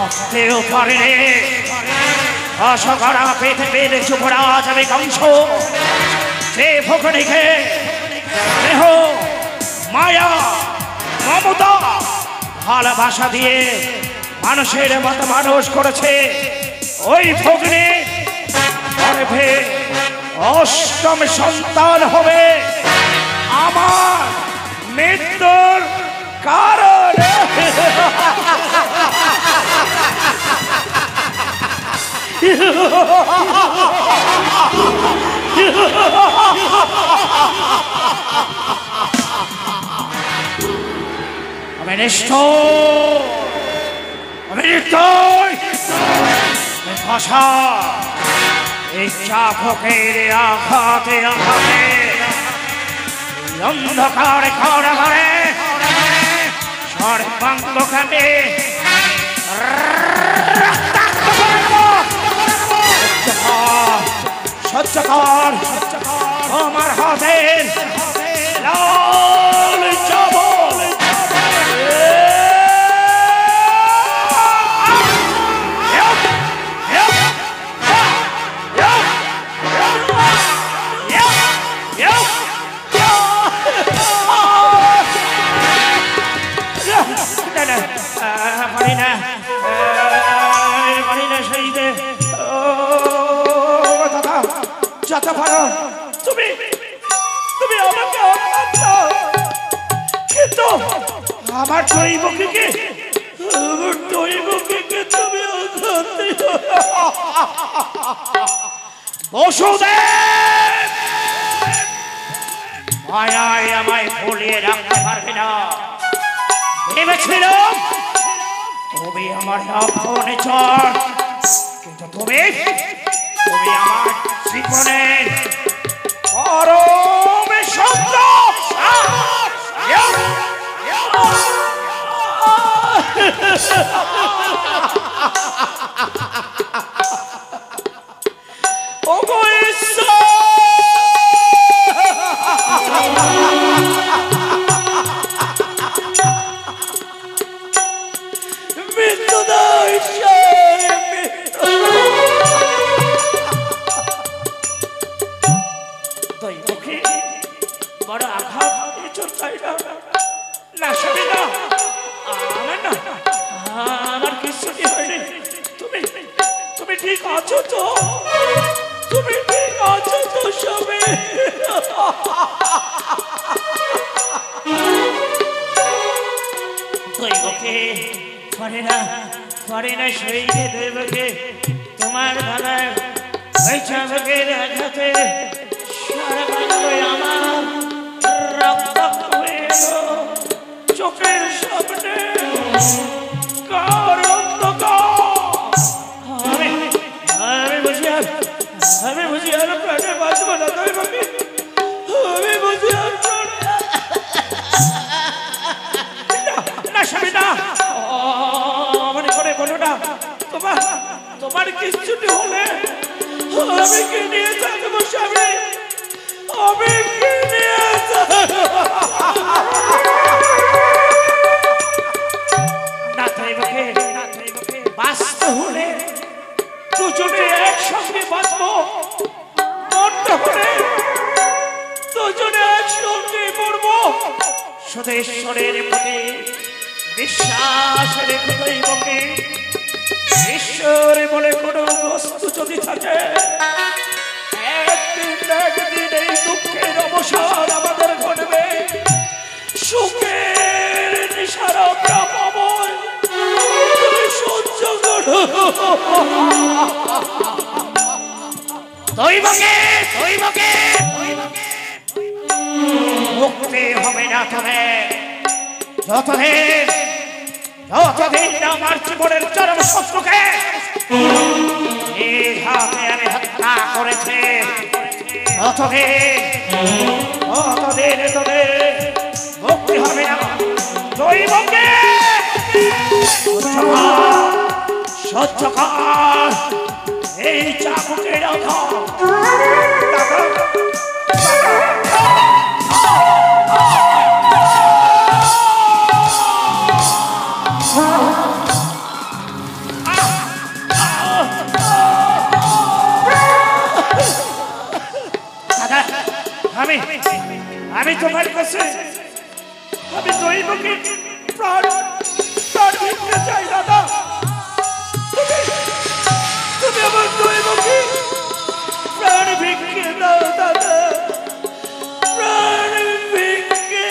ভাবতেও পারেনি অসগরা পৃথিবীর যুবরাজ আমি কংস যে ফকরিকে স্নেহ মায়া মমতা ভালোবাসা দিয়ে মানুষের মতো মানুষ করেছে ওই ফকরি গর্ভে অষ্টম সন্তান হবে আমার মৃত্যুর কারণ। আমি নিষ্ঠুর, আমি নির্দয়, আমি ভাষা এই চাপকের আঘাতে আঘাতে অন্ধকার কারাগারে সর্বাঙ্গকে সহ্য কর আমার হাতের লাল চাবল। যাতে পারো তুমি তুমি আমাকে কিন্তু আমার দৈবকীকে তুমি বসুদেব মায়ায় আমায় ভুলিয়ে রাখতে পারবে না। ভেবেছিলাম তুমি আমার আপনে চর কিন্তু তুমি আমার জীবনের পরম সন্তান। বড় আঘাত না শুনি না আমার কিছুটি হয়নি। তুমি তুমি ঠিক আছো তো? তুমি ঠিক আছো তো সবে? দৈবকে পারে না সইতে দৈবকে তোমার ভালায় ওই চাবকের আঘাতে আমার রক্ত হয়ে এলো চোখের সামনে আমি বুঝি আর প্রাণে বাঁচবো না। দৈবকে আমি বুঝি আর না স্বামী না মনে করে বলো না তোমার কিছুটি হলে আমি কি নিয়ে থাকবো স্বামী? আমি কি নিয়ে না দৈবকে বাঁচতে হলে দুজনে একসঙ্গে বাঁচবো, মরতে হলে দুজনে একসঙ্গে মরবো। শুধু ঈশ্বরের প্রতি বিশ্বাস রেখে দৈবকে ঈশ্বর বলে কোনো বস্তু যদি থাকে একদিন এই দুঃখের অবসান আমাদের ঘটবে। সুখের নিশারা পাবো তুমি সহ্য করো। দৈবকে মুক্তি হবে না তুমি যতদিন আমার জীবনের চরম শত্রুকে এই হাতে আমি হত্যা করেছি ততদিন তোদের মুক্তি হবে না। দৈবকে সহ্য কর এই চাবুকের আঘাত। আমি দৈবকে প্রাণ প্রাণ ভিক্ষে চাই দাদা। তুমি আমার দৈবকে প্রাণ ভিক্ষে দাও দাদা, প্রাণ ভিক্ষে।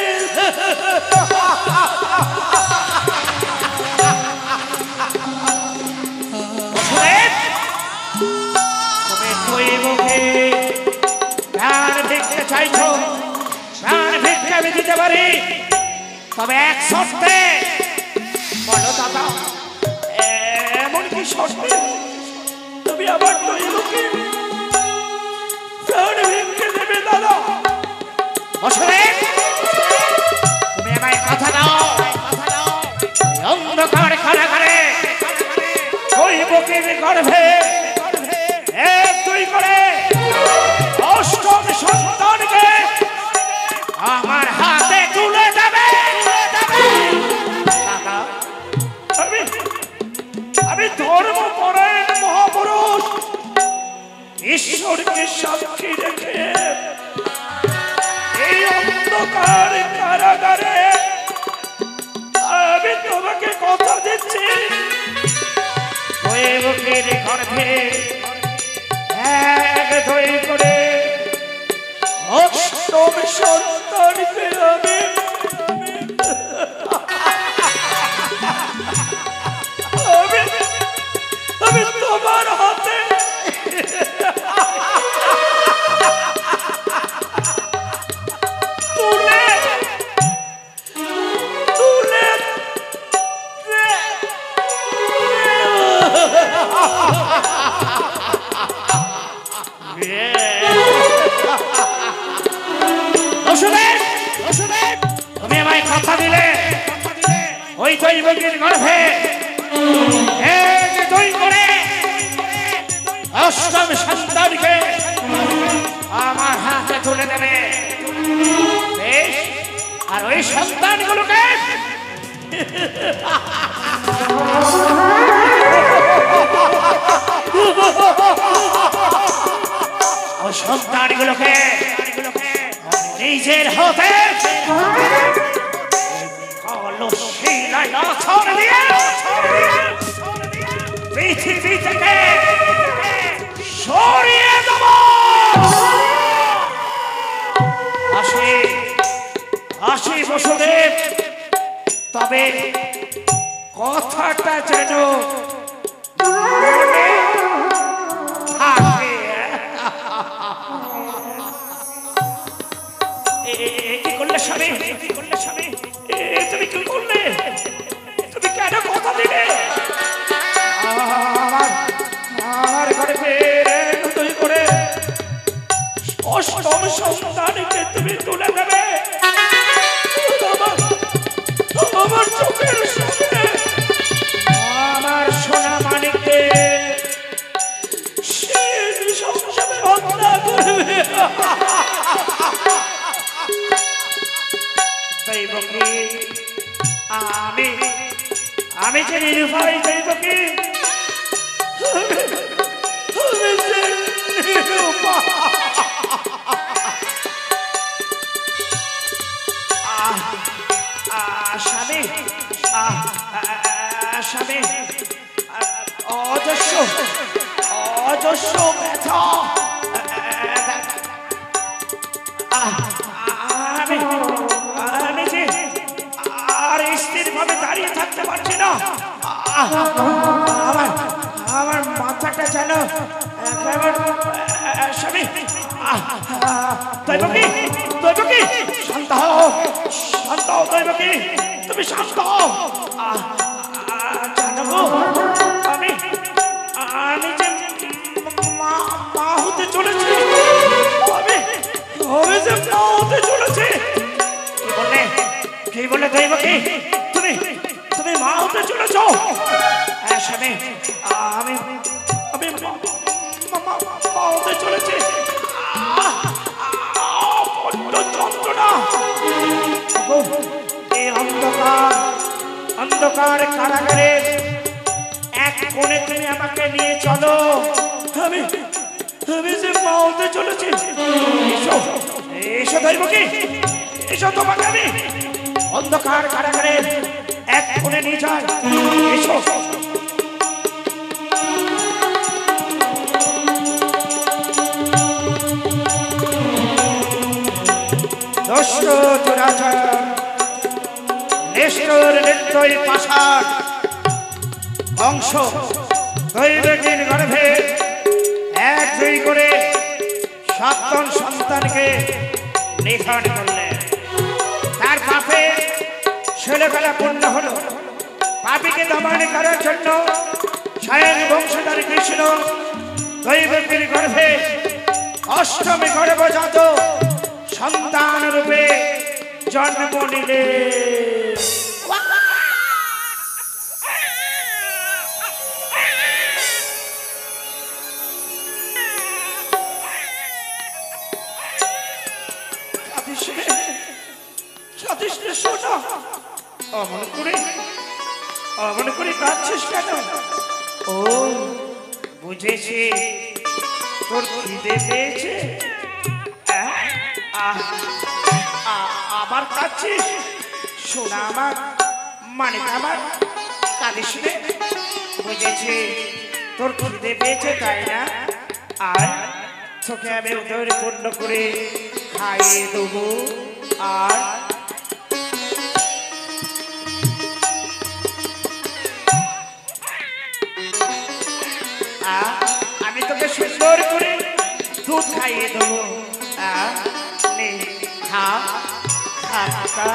তুমি দৈবকে প্রাণ ভিক্ষে চাইছো, প্রাণ ভিক্ষে আমি দিতে পারি, তবে এক শর্তে। বলো দাদা, এমন কি শর্তে তুমি আমার দৈবকে প্রাণ ভিক্ষে দেবে দাদা? তুমি আমায় কথা দাও, অন্ধকার কারাগারে দৈবকের গর্ভে এক দুই করে অষ্টম সন্তানকে আমার হাতে তুলে দেবে। আমি ধর্মপরায়ণ মহাপুরুষ ঈশ্বরকে সাক্ষী রেখে এই অন্ধকার কারাগারে আমি তোমাকে কথা দিচ্ছি, দৈবকের গর্ভে এক দুই করে অষ্টম সন্তানকে আমি তোমার হাতে তুলে তুলে তুমি আমায় কথা দিলে ওই দৈবকের গর্ভে এক দুই করে অষ্টম সন্তানকে আমার হাতে তুলে দেবে। বেশ, আর ওই সন্তানগুলোকে ওই সন্তানগুলোকে নিজের হাতে কলসিলায় আছর দিয়ে পৃথিবী থেকে সরিয়ে দেব। আসি আসি বসুদেব, তবে কথাটা যেন মনে থাকে। কি করলে স্বামী, কি করলে স্বামী, তুমি কি করলে? তুমি কেন কথা দিলে আমার ঘরে তুই করে অষ্টম সন্তানকে তুমি তুলে দেবে? আমার চোখের সামনে আমার সোনা মানিককে সে সংসারে হত্যা করবে। দৈবকী, আমি যে নিরুপায় দৈবকী, আমি যে নিরুপায়। স্বামী স্বামী, অজস্র অজস্র ব্যথা আমি যে আর স্থির ভাবে দাঁড়িয়ে থাকতে পারছি না। আমার মাথাটা যেন স্বামী। দৈবকী, দৈবকী, শান্ত হও, শান্ত হও দৈবকী, তুমি শান্ত হও। জানবো আমি যে মা হতে চলেছি, আমি যে মা হতে চলেছি। কি বললে, কি বললে দৈবকী? তুমি মা হতে চলেছ? স্বামী, আমি মা হতে চলেছি। যন্ত্রণা, এই অন্ধকার কারাগারের এক কোণে তুমি আমাকে নিয়ে চলো। আমি যে মা হতে চলেছি। এসো এসো দৈবকী, এসো, তোমাকে আমি অন্ধকার কারাগারে এক কোণে নিয়ে যায়। এসো দস্যু দুরাচার নিষ্ঠুর নির্দয় পাষাণ বংশ দৈবের গর্ভে এক দুই করে সপ্তম সন্তানকে নিধন করলেন। তার পাপে ছেলেবেলা পূর্ণ হল। পাপীকে দমন করার জন্য স্বয়ং বংশধর কৃষ্ণ দৈবের গর্ভে অষ্টমী গর্ভজাত সন্তান রূপে জন্ম নিলে। অমন করে কাঁদছিস কেন? ও বুঝেছি, তোর খিদে পেয়েছে। আবার কাঁদছিস? শোনা আমার, মানে আমার কাঁদিস রে। বুঝেছি তোর খিদে পেয়েছে, তাই না? আর তোকে আমি উদয় পূর্ণ করে খাইয়ে দেবো। আর আমি তোকে সুন্দর করে দুধ খাইয়ে দেবো। খা খা খা।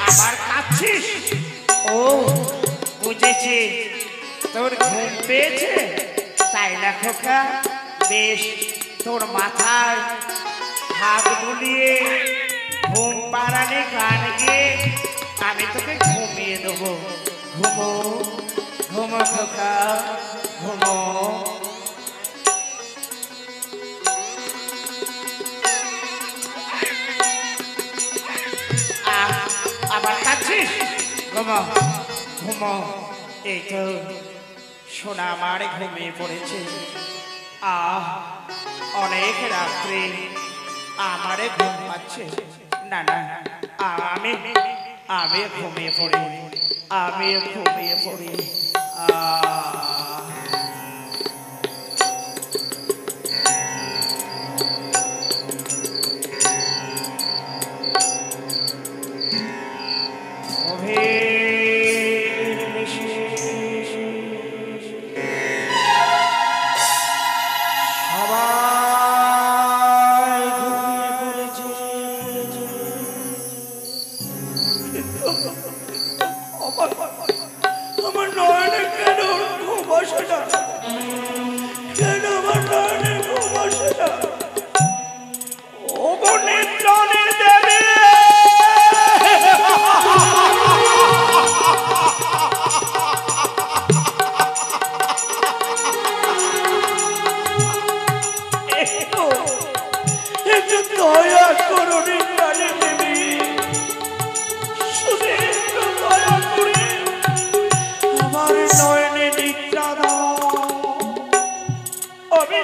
আবার খাচ্ছিস? ও বুঝেছি, তোর ঘুম পেয়েছে, তাই না খোকা? বেশ, তোর মাথায় হাত বুলিয়ে ঘুম পাড়ানি গান গিয়ে আমি তোকে ঘুমিয়ে দেবো। ঘুমো ঘুমো খোকা, ঘুমো। আবার কাচ্ছিস? ঘুমো ঘুমো। এই তো সোনা আমার ঘুমিয়ে পড়েছে। অনেক রাত্রে আমারে ঘুম পাচ্ছে। না না, আমি ঘুমিয়ে পড়ি, আমি ঘুমিয়ে পড়ি। আমার নয়নে কেন ঘুম আসে না? কেন আমার নয়নে ঘুম আসে না? ও নিদ্রাণীর দেবী, একটু দয়া করো নিদ্রাণীর দেবী। শুধু একটু দয়া করে আমার নয়নে নিদ্রা দাও। আমি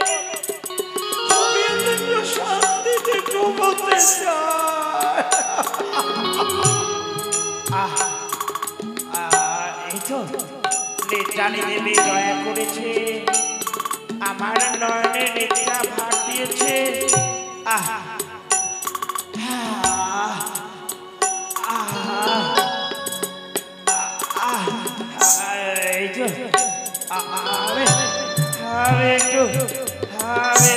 একটু শান্তিতে ঘুমোতে চাই। এই তো নিদ্রাণী দেবী দয়া করেছে, আমার নয়নে নিদ্রা ভার দিয়েছে। এই তো আমি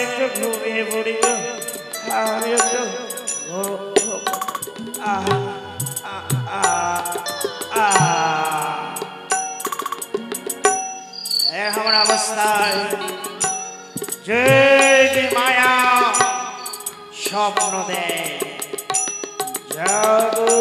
একটু ঘুমিয়ে পড়ি। আমি একটু এমন অবস্থায় যে মায়া স্বপ্ন দেয় জাগো।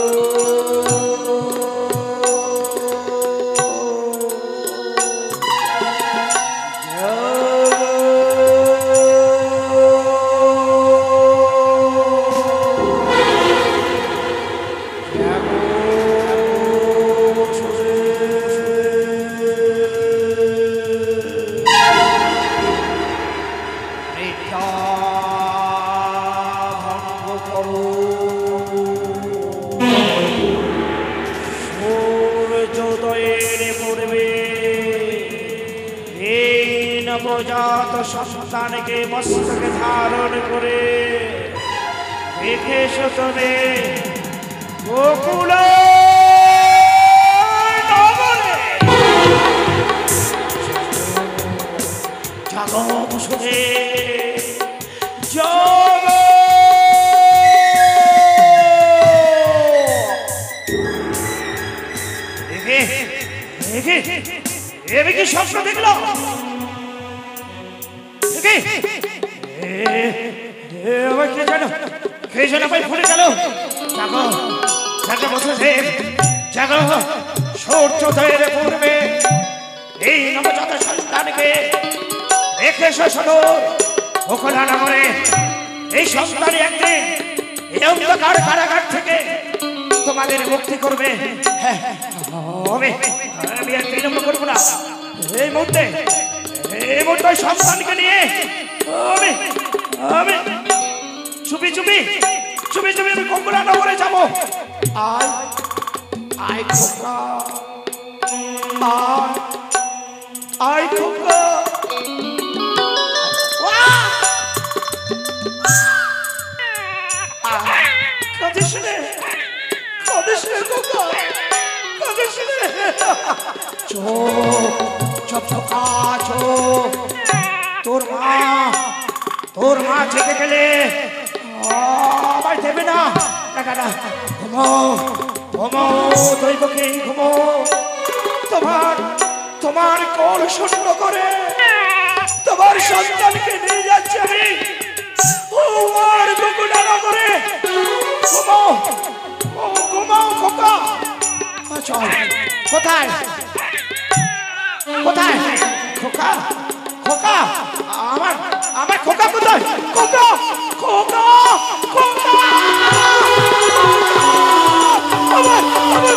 নবজাত সন্তানকে মস্তকে ধারণ করে রেখে শতনে গোকুল নগরে জাগত শুনে কি স্বপ্ন দেখল? কে যেন ভাই ফুলে গেল। জাগো জাগো বসুদেব জাগো, সূর্যোদয়ের পূর্বে এই নবজাত সন্তানকে রেখে শোনো গোকুল নগরে। এই সন্তানই একদিন এই অন্ধকার কারাগার থেকে তোমাদের মুক্তি করবে। আমি আর বিলম্ব করবো না। এই মুহূর্তে সন্তানকে নিয়ে আমি চুপি চুপি আমি গোকুল নগরে যাবো। আয় খোকা, আয় খোকা। তোর মা জেগে গেলে দেবে না। তোমার কোল শূন্য করে তোমার সন্তানকে নিয়ে যাচ্ছে আমি গোকুল নগরে। ঘুমাও খোকা। কোথায় কোথায় খোকা? খোকা আমার খোকা কোথায়? খোকা খোকা খোকা আমার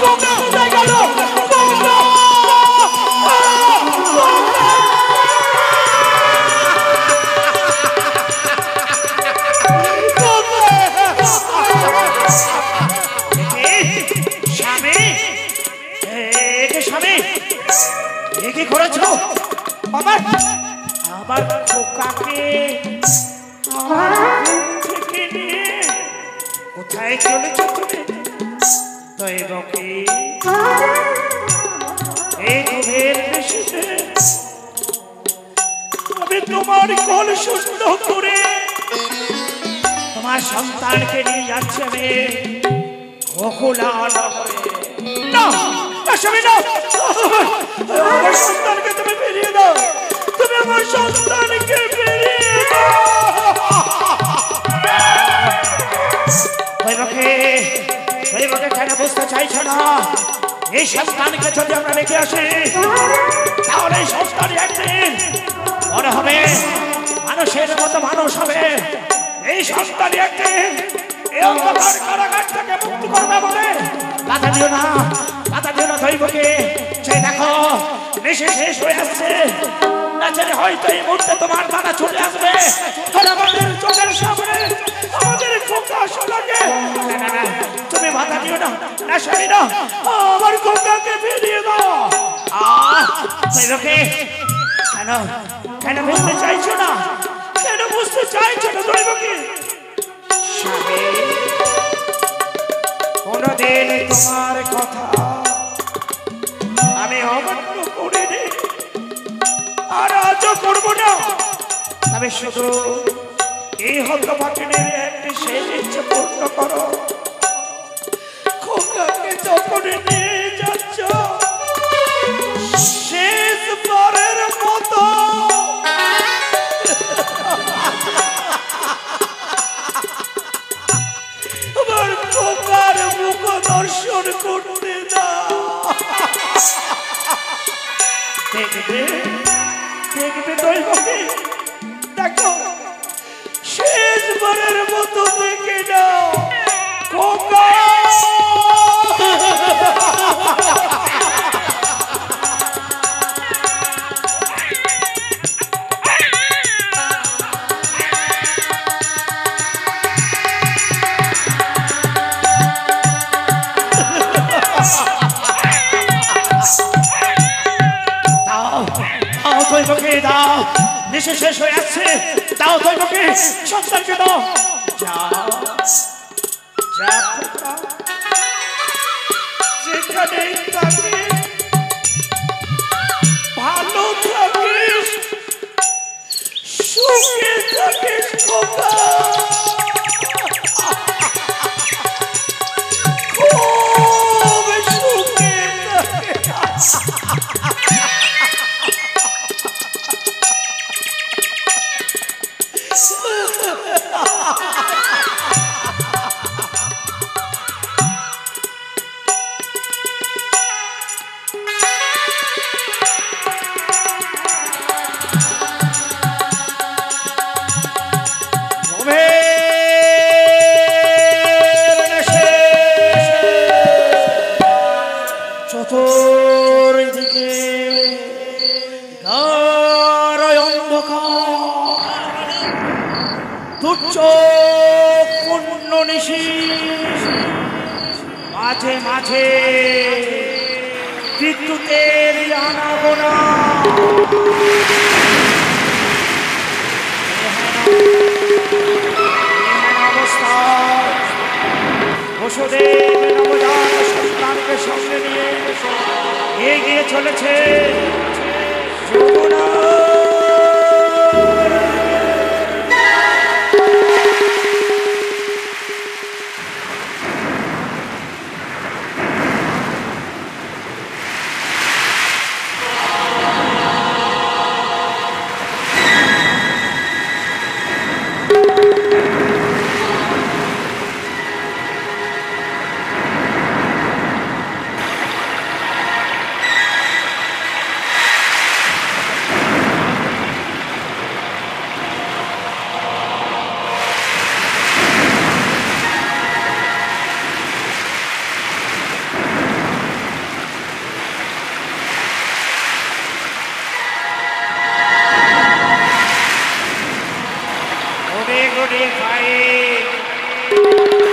খোকা কোথায় গেল? কি করেছ? আমার খোকাকে থেকে নিয়ে কোথায় চলেছ তুমি? আমি তোমার কোল শূন্য করে তোমার সন্তানকে নিয়ে যাচ্ছে আমি গোকুল নগরে। আমার সন্তানকে তুমি ফিরিয়ে দাও। তুমি আমার সন্তানকে ফিরিয়ে দাও। কেন বুঝতে চাইছো না? এই সন্তানকে যদি আমরা রেখে আসি তাহলে এই সন্তান একদিন মনে হবে মানুষের মতো মানুষ হবে। এই সন্তান একদিন এই অন্ধকার কারাগার থেকে মুক্তি করবে বলে বাধা দিও না, বাধা দিও না দৈবকে। সেই দেখো নেশে শেষ হয়ে আসছে, নাচলে হয়তো এই মুহূর্তে তোমার দাদা চলে আসবে আর আমাদের চোখের সামনে আমাদের খোকা সোনাকে। তুমি বাধা দিও না, নেশাই না, আমার খোকাকে ফিরিয়ে দাও। দৈবকে কেন কেন বুঝতে চাইছো না? কেন বুঝতে চাইছো না দৈবকে? কোনদিন তোমার কথা আমি অমান্য করিনি, আর আজও করবো না। তবে শুধু এই হতভাগিনীর একটি শেষ ইচ্ছে পূর্ণ করো। খোকাকে যখন নিয়ে যাচ্ছ শেষবারের মতো আমার খোকার মুখ দর্শন করতে দাও। দেখবে দেখবে দৈবকে, দেখো শেষবারের মতো দেখে নাও খোকা। দৈবকে দেশে শেষ হয়ে আসছে, দাও দৈবকে সন্তানকে দাও। যাও যা খোকা, যেখানে থাকিস ভালো থাকিস, সুখে থাকিস খোকা, খুব সুখে থাকিস। চতুর্দিকে গাঢ় অন্ধকার, দুর্যোগ পূর্ণ নিশি, মাঝে মাঝে বিদ্যুতের আনাগোনা, অবস্থায় বসুদেব নবজাত সন্তানকে সঙ্গে নিয়ে এগিয়ে চলেছে যমুনা।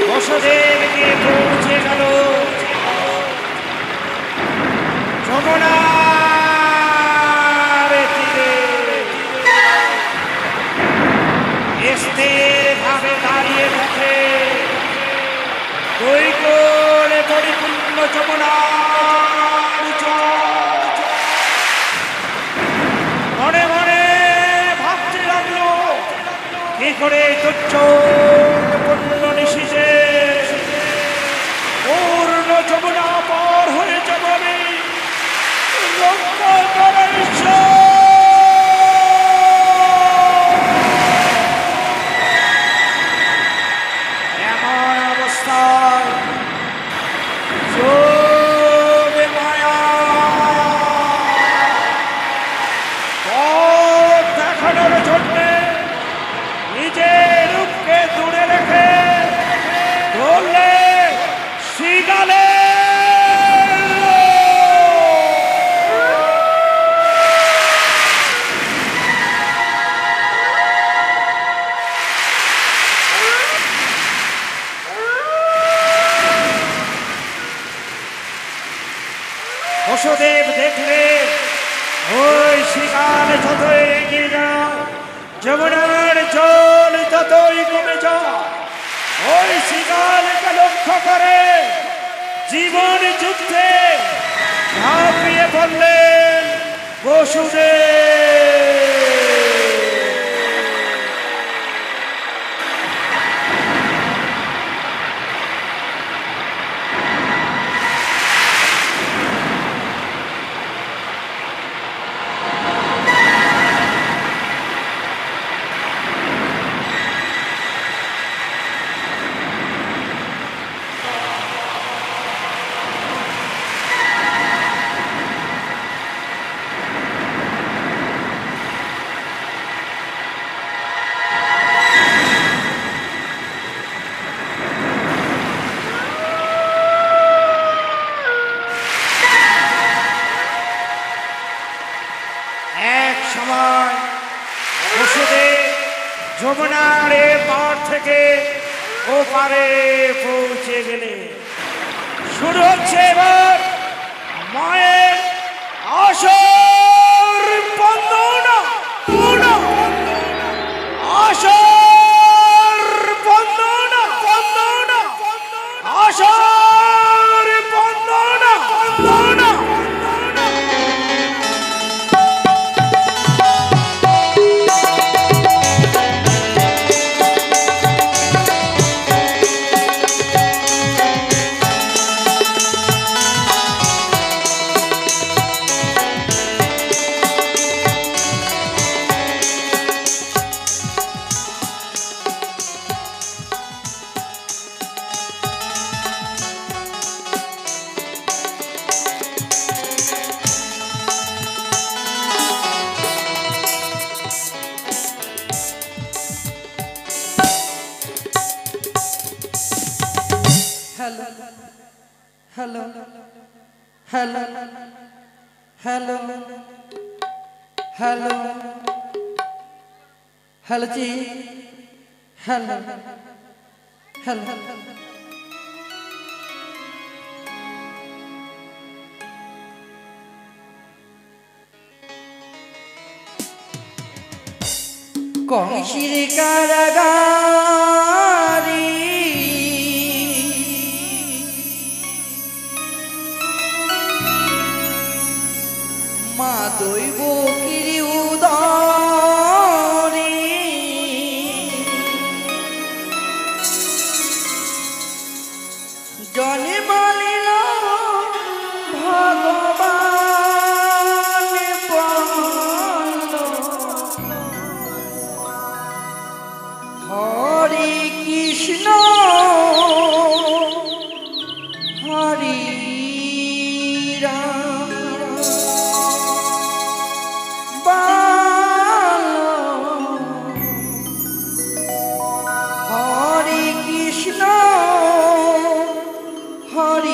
বসুদেব গিয়ে পৌঁছে গেল যমুনার তীরে। স্থির ভাবে দাঁড়িয়ে থাকে দুই কোণে পরিপূর্ণ যমুনার জল। মনে মনে ভাবতে লাগলো কি করে দুর্যোগপূর্ণ নিশিতে পূর্ণ যমুনা পার হয়ে যাব আমি। রক্ষা করার এমন অবস্থায় যোগে মায়া পথ দেখানোর জন্যে নিজের রূপকে দূরে রেখে ধরলে শিগালে। বসুদেব দেখলে ওই শিকালে যতই এগিয়ে যাও, যমুনার জল ততই কমে যায়। ওই শিকালকে লক্ষ্য করে জীবন যুদ্ধে ঝাঁপিয়ে পড়লেন বসুদেব। সময় বসুদেব যমুনার পার থেকে ওপারে পৌঁছে গেলে শুরু হচ্ছে এবার মায়ের আসর বন্দনা। আশার বন্দনা বন্দনা আশার বন্দনা বন্দনা hello hello hello hello hello जी हेलो हेलो कौशिर कारागारी মা দৈব কিরি উদারি জনে মালিল ভগবান হরে কৃষ্ণ হরে রাম হরে কৃষ্ণ হরে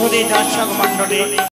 সুধী দর্শক মন্ডলী